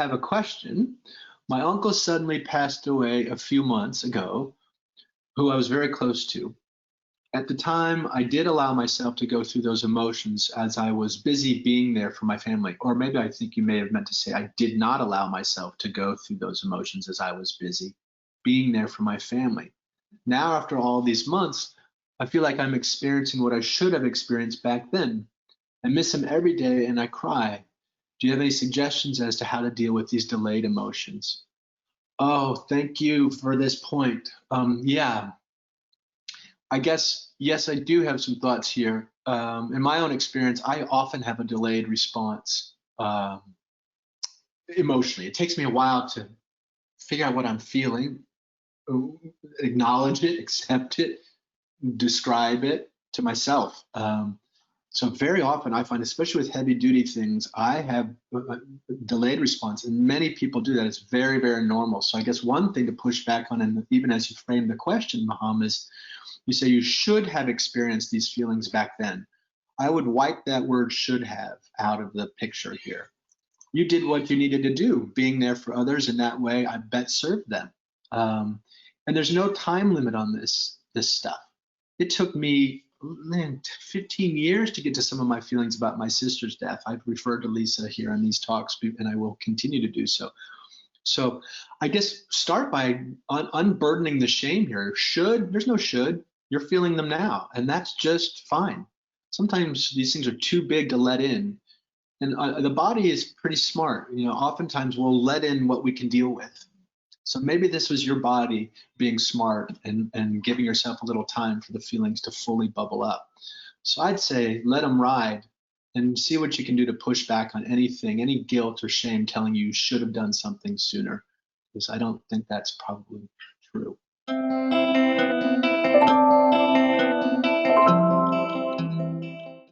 have a question. My uncle suddenly passed away a few months ago, who I was very close to. At the time, I did allow myself to go through those emotions as I was busy being there for my family. Or maybe I think you may have meant to say I did not allow myself to go through those emotions as I was busy being there for my family. Now, after all these months, I feel like I'm experiencing what I should have experienced back then. I miss him every day and I cry. Do you have any suggestions as to how to deal with these delayed emotions? Oh, thank you for this point. Yeah, I guess, yes, I do have some thoughts here. In my own experience, I often have a delayed response emotionally. It takes me a while to figure out what I'm feeling, acknowledge it, accept it, describe it to myself. So very often I find, especially with heavy duty things, I have a delayed response, and many people do that. It's very, very normal. So I guess one thing to push back on, and even as you frame the question, Maham, is you say you should have experienced these feelings back then. I would wipe that word should have out of the picture here. You did what you needed to do, being there for others, and that way I bet served them. And there's no time limit on this stuff. It took me 15 years to get to some of my feelings about my sister's death. I've referred to Lisa here in these talks, and I will continue to do so. So I guess start by unburdening the shame here. There's no should. You're feeling them now, and that's just fine. Sometimes these things are too big to let in. And the body is pretty smart. Oftentimes we'll let in what we can deal with. So maybe this was your body being smart and giving yourself a little time for the feelings to fully bubble up. So I'd say let them ride and see what you can do to push back on anything, any guilt or shame telling you should have done something sooner, because I don't think that's probably true.